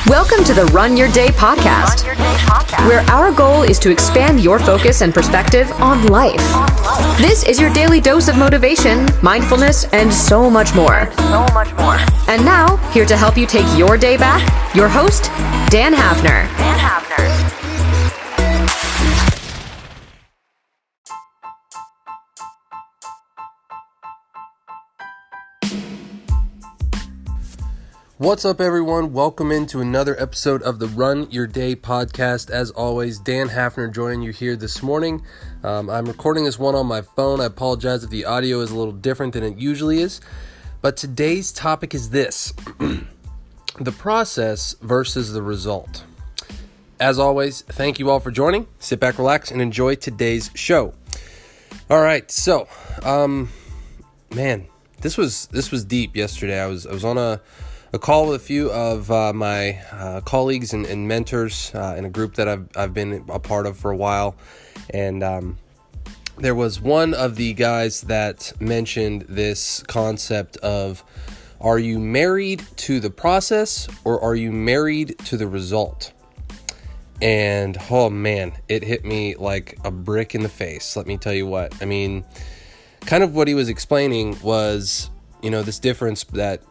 Welcome to the Run Your Day podcast, where our goal is to expand your focus and perspective on life. This is your daily dose of motivation, mindfulness, and so much more. And now, here to help you take your day back, your host, Dan Hafner. What's up, everyone? Welcome into another episode of the Run Your Day podcast. As always, Dan Hafner joining you here this morning. I'm recording this one on my phone. I apologize if the audio is a little different than it usually is. But today's topic is this: the process versus the result. As always, thank you all for joining. Sit back, relax, and enjoy today's show. All right, so, this was deep yesterday. I was on a call with a few of my colleagues and mentors in a group that I've been a part of for a while, and there was one of the guys that mentioned this concept of, are you married to the process or are you married to the result? And oh man, it hit me like a brick in the face. Let me tell you what. I mean, kind of what he was explaining was, this difference that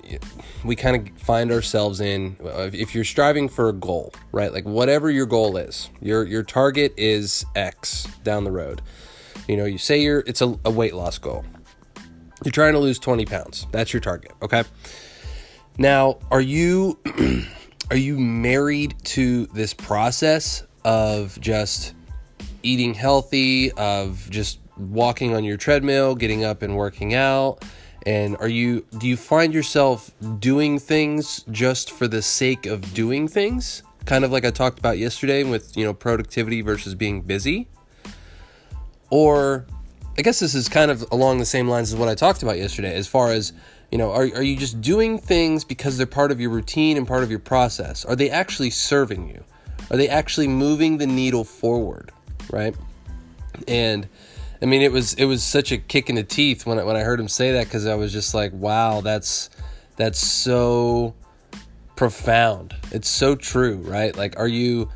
we kind of find ourselves in if you're striving for a goal, right? Like whatever your goal is, your target is X down the road. You say it's a weight loss goal. You're trying to lose 20 pounds. That's your target. Okay. Now, are you married to this process of just eating healthy, of just walking on your treadmill, getting up and working out? And do you find yourself doing things just for the sake of doing things? Kind of like I talked about yesterday with, productivity versus being busy. Or I guess this is kind of along the same lines as what I talked about yesterday, as far as, are you just doing things because they're part of your routine and part of your process? Are they actually serving you? Are they actually moving the needle forward, right? And I mean, it was such a kick in the teeth when I heard him say that, because I was just like, wow, that's so profound. It's so true, right? Like, are you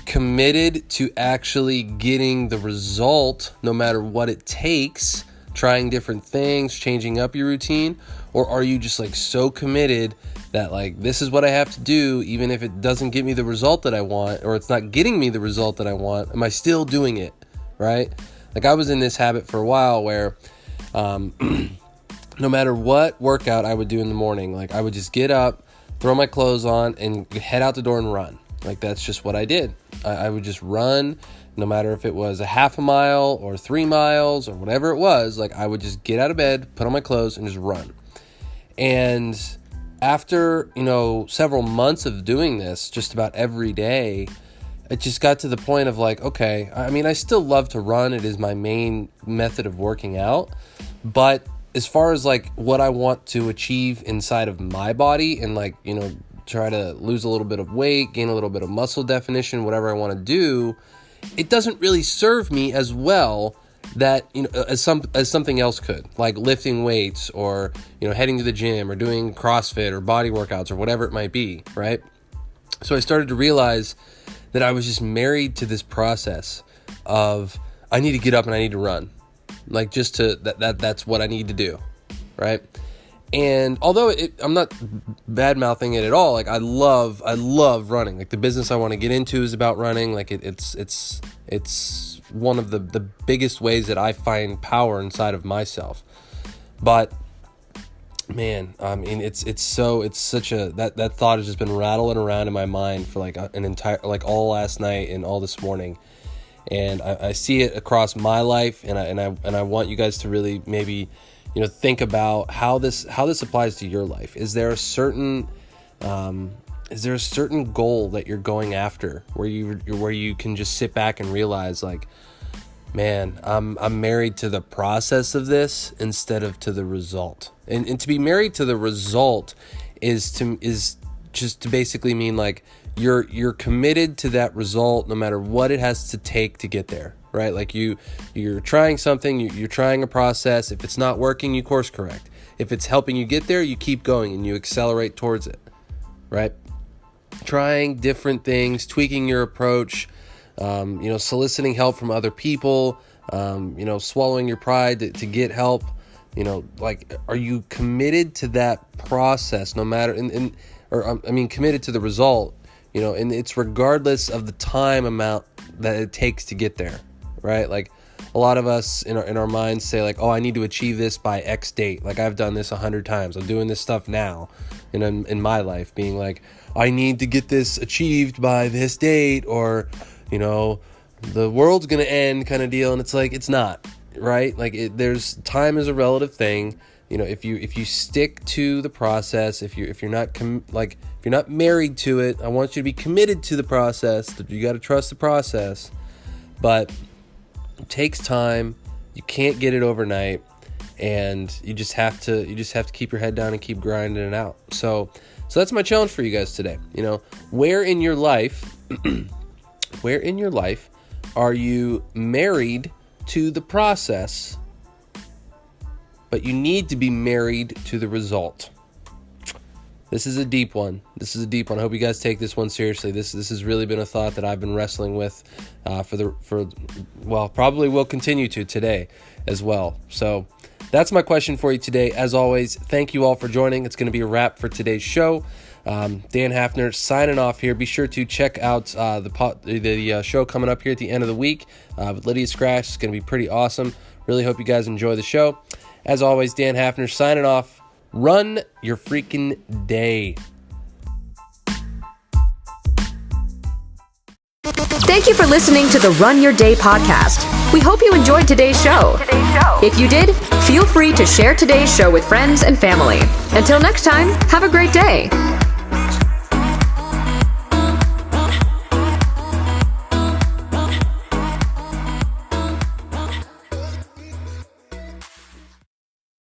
committed to actually getting the result, no matter what it takes, trying different things, changing up your routine? Or are you just like so committed that like, this is what I have to do, even if it doesn't get me the result that I want, or it's not getting me the result that I want, am I still doing it, right? Like, I was in this habit for a while where no matter what workout I would do in the morning, like I would just get up, throw my clothes on, and head out the door and run. Like, that's just what I did. I would just run, no matter if it was a half a mile or 3 miles or whatever it was. Like, I would just get out of bed, put on my clothes, and just run. And after, several months of doing this just about every day, it just got to the point of like, okay, I mean, I still love to run. It is my main method of working out. But as far as like what I want to achieve inside of my body and like, try to lose a little bit of weight, gain a little bit of muscle definition, whatever I want to do, it doesn't really serve me as well that, as something else could, like lifting weights or, heading to the gym or doing CrossFit or body workouts or whatever it might be, right? So I started to realize that I was just married to this process of, I need to get up and I need to run. Like, just to, that's what I need to do, right? And although I'm not bad-mouthing it at all, like I love running. Like, the business I want to get into is about running. Like, it's one of the biggest ways that I find power inside of myself. But man, I mean, it's such a, that thought has just been rattling around in my mind for like an entire, like all last night and all this morning. And I see it across my life, and I want you guys to really maybe, think about how this applies to your life. Is there a certain goal that you're going after where you can just sit back and realize like, man, I'm married to the process of this instead of to the result. And to be married to the result is just to basically mean like you're committed to that result no matter what it has to take to get there, right? Like you're trying something, you're trying a process. If it's not working, you course correct. If it's helping you get there, you keep going and you accelerate towards it, right? trying different things, tweaking your approach, soliciting help from other people, swallowing your pride to get help. Are you committed to that process no matter, committed to the result, and it's regardless of the time amount that it takes to get there, right? Like a lot of us in our minds say like, oh, I need to achieve this by X date. Like I've done this 100 times. I'm doing this stuff now in my life, being like, I need to get this achieved by this date, or, the world's going to end kind of deal. And it's like, it's not, right? Like there's time is a relative thing. If you stick to the process, if you're not if you're not married to it, I want you to be committed to the process. You got to trust the process, but it takes time. You can't get it overnight, and you just have to keep your head down and keep grinding it out. So that's my challenge for you guys today. Where in your life are you married to the process, but you need to be married to the result? This is a deep one. I hope you guys take this one seriously. This has really been a thought that I've been wrestling with probably will continue to today as well. So that's my question for you today. As always, thank you all for joining. It's going to be a wrap for today's show. Dan Hafner signing off here. Be sure to check out the show coming up here at the end of the week with Lydia Scratch. It's going to be pretty awesome. Really hope you guys enjoy the show. As always, Dan Hafner signing off. Run your freaking day. Thank you for listening to the Run Your Day podcast. We hope you enjoyed today's show. If you did, feel free to share today's show with friends and family. Until next time, have a great day.